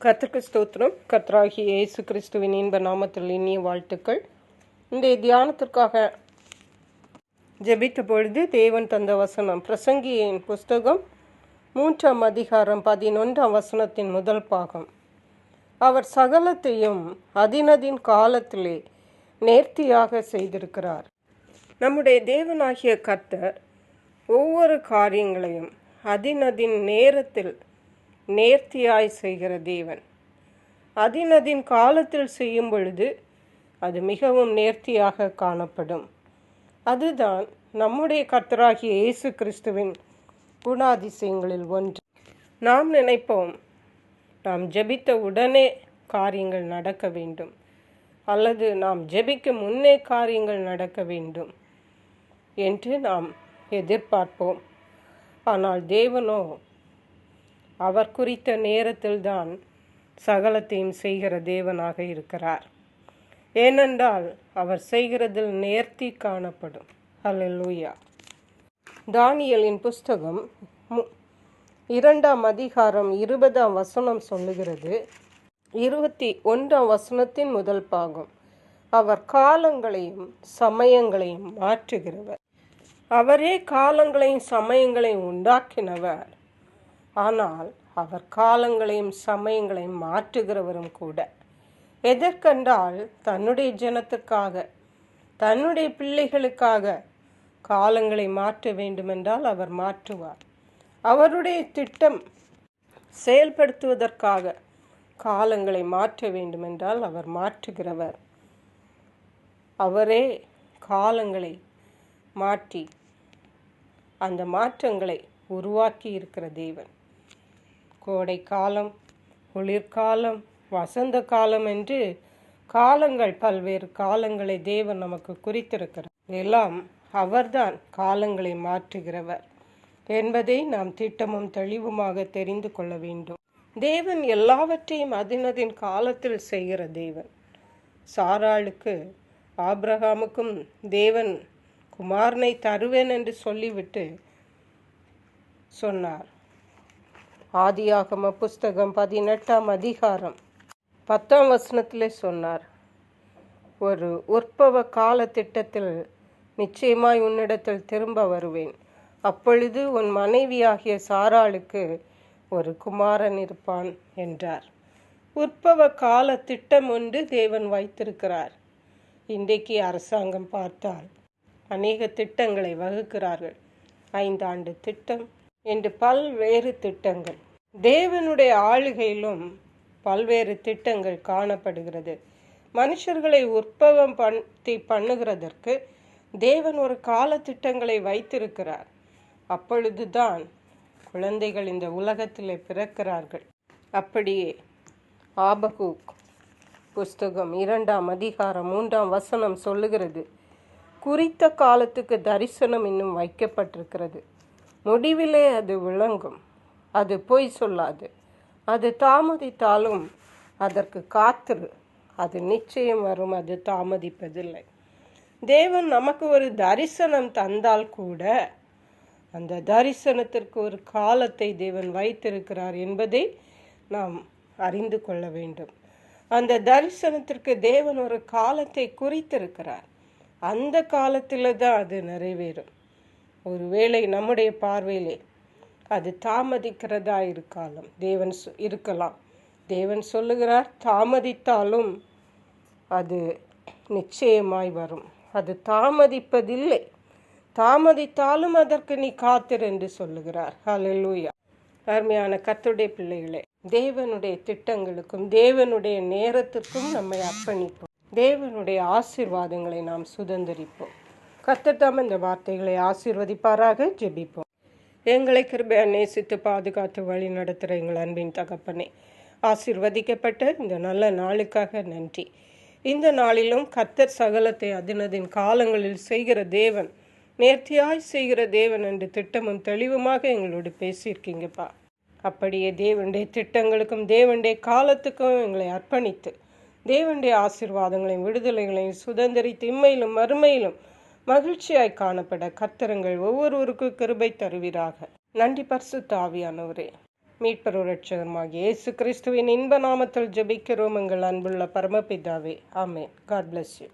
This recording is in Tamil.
கர்த்தருக்கு ஸ்தோத்திரம். கர்த்தராகிய இயேசு கிறிஸ்துவின் இன்ப நாமத்தில் இனிய வாழ்த்துக்கள். இந்த தியானத்திற்காக ஜெபித்த பொழுது தேவன் தந்த வசனம் பிரசங்கியின் புஸ்தகம் 3ஆம் அதிகாரம் 11ஆம் வசனத்தின் முதல் பாகம். அவர் சகலத்தையும் அதினதின் காலத்திலே நேர்த்தியாக செய்திருக்கிறார். நம்முடைய தேவனாகிய கர்த்தர் ஒவ்வொரு காரியங்களையும் அதினதின் நேரத்தில் நேர்த்தியாய் செய்கிற தேவன். அதினதின் காலத்தில் செய்யும் பொழுது அது மிகவும் நேர்த்தியாக காணப்படும். அதுதான் நம்முடைய கர்த்தராகிய இயேசு கிறிஸ்துவின் குணாதிசயங்களில் ஒன்று. நாம் நினைப்போம், நாம் ஜெபித்த உடனே காரியங்கள் நடக்க வேண்டும், அல்லது நாம் ஜெபிக்க முன்னே காரியங்கள் நடக்க வேண்டும் என்று நாம் எதிர்பார்ப்போம். ஆனால் தேவனோ அவர் குறித்த நேரத்தில்தான் சகலத்தையும் செய்கிற தேவனாக இருக்கிறார். ஏனென்றால் அவர் செய்கிறதில் நேர்த்தி காணப்படும். ஹல்லேலூயா. தானியேலின் புஸ்தகம் 2ஆம் அதிகாரம் 20ஆம் வசனம் சொல்லுகிறது. 21ஆம் வசனத்தின் முதல் பாகம். அவர் காலங்களையும் சமயங்களையும் மாற்றுகிறவர். அவரே காலங்களையும் சமயங்களையும் உண்டாக்கினவர். ஆனால் அவர் காலங்களையும் சமயங்களையும் மாற்றுகிறவரும் கூட. எதற்கென்றால் தன்னுடைய ஜனத்துக்காக, தன்னுடைய பிள்ளைகளுக்காக காலங்களை மாற்ற வேண்டுமென்றால் அவர் மாற்றுவார். அவருடைய திட்டம் செயல்படுத்துவதற்காக காலங்களை மாற்ற வேண்டுமென்றால் அவர் மாற்றுகிறவர். அவரே காலங்களை மாற்றி அந்த மாற்றங்களை உருவாக்கி இருக்கிற தேவன். கோடை காலம், குளிர்காலம், வசந்த காலம் என்று காலங்கள், பல்வேறு காலங்களை தேவன் நமக்கு குறித்திருக்கிறார். எல்லாம் அவர்தான் காலங்களை மாற்றுகிறவர் என்பதை நாம் திட்டமும் தெளிவுமாக தெரிந்து கொள்ள வேண்டும். தேவன் எல்லாவற்றையும் அதினதின் காலத்தில் செய்கிற தேவன். சாராளுக்கு, ஆபிரகாமுக்கும் தேவன் குமாரனை தருவேன் என்று சொல்லிவிட்டு சொன்னார். ஆதியாகம புஸ்தகம் 18ஆம் அதிகாரம் 10ஆம் வசனத்திலே சொன்னார், ஒரு உற்பவ கால திட்டத்தில் நிச்சயமாய் உன்னிடத்தில் திரும்ப வருவேன். அப்பொழுது உன் மனைவியாகிய சாராளுக்கு ஒரு குமாரன் இருப்பான் என்றார். உற்பவ கால திட்டம் ஒன்று தேவன் வைத்திருக்கிறார். இன்றைக்கு அரசாங்கம் பார்த்தால் அநேக திட்டங்களை வகுக்கிறார்கள். 5 ஆண்டு திட்டம் என்று பல்வேறு திட்டங்கள். தேவனுடைய ஆளுகையிலும் பல்வேறு திட்டங்கள் காணப்படுகிறது. மனுஷர்களை உற்பவம் பண்ணுகிறதற்கு தேவன் ஒரு கால திட்டங்களை வைத்திருக்கிறார். அப்பொழுதுதான் குழந்தைகள் இந்த உலகத்திலே பிறக்கிறார்கள். அப்படியே ஆபகூக் புஸ்தகம் 2ஆம் அதிகாரம் 3ஆம் வசனம் சொல்லுகிறது, குறித்த காலத்துக்கு தரிசனம் இன்னும் வைக்கப்பட்டிருக்கிறது. முடிவிலே அது விளங்கும். அது பொய் சொல்லாது. அது தாமதித்தாலும் அதற்கு காத்திரு. அது நிச்சயம் வரும். அது தாமதிப்பதில்லை. தேவன் நமக்கு ஒரு தரிசனம் தந்தால் கூட அந்த தரிசனத்திற்கு ஒரு காலத்தை தேவன் வைத்திருக்கிறார் என்பதை நாம் அறிந்து கொள்ள வேண்டும். அந்த தரிசனத்திற்கு தேவன் ஒரு காலத்தை குறித்திருக்கிறார். அந்த காலத்தில் தான் அது நிறைவேறும். ஒருவேளை நம்முடைய பார்வையிலே அது தாமதிக்கிறதா இருக்கலாம். தேவன் சொல்லுகிறார், தாமதித்தாலும் அது நிச்சயமாய் வரும். அது தாமதிப்பதில்லை. தாமதித்தாலும் அதற்கு நீ காத்திரு என்று சொல்லுகிறார். ஹல்லேலூயா. அருமையான கர்த்தருடைய பிள்ளைகளே, தேவனுடைய திட்டங்களுக்கும் தேவனுடைய நேரத்திற்கும் நம்மை அர்ப்பணிப்போம். தேவனுடைய ஆசீர்வாதங்களை நாம் சுதந்திரிப்போம். கர்த்தர் தாம் இந்த வார்த்தைகளை ஆசீர்வதிப்பாராக. ஜெபிப்போம். எங்களை கிருபையா நேசித்து பாதுகாத்து வழி நடத்துகிற எங்கள் அன்பின் தகப்பனே, ஆசீர்வதிக்கப்பட்ட இந்த நல்ல நாளுக்காக நன்றி. இந்த நாளிலும் கர்த்தர் சகலத்தை அதினதின் காலங்களில் செய்கிற தேவன், நேர்த்தியாய் செய்கிற தேவன் என்று திட்டமும் தெளிவுமாக எங்களோடு பேசியிருக்கீங்கப்பா. அப்படியே தேவனுடைய திட்டங்களுக்கும் தேவனுடைய காலத்துக்கும் எங்களை அர்ப்பணித்து தேவனுடைய ஆசீர்வாதங்களையும் விடுதலைகளையும் சுதந்திரித்து இம்மையிலும் மறுமையிலும் மகிழ்ச்சியாய் காணப்பட கர்த்தருங்கள் ஒவ்வொருவருக்கும் கிருபை தருவீராக. நன்றி பரிசுத்த ஆவியானவரே. மீட்பரும் இரட்சகருமாகிய இயேசு கிறிஸ்துவின் இன்ப நாமத்தில் ஜெபிக்கிறோம் எங்கள் அன்புள்ள பரமபிதாவே. ஆமென். God bless you.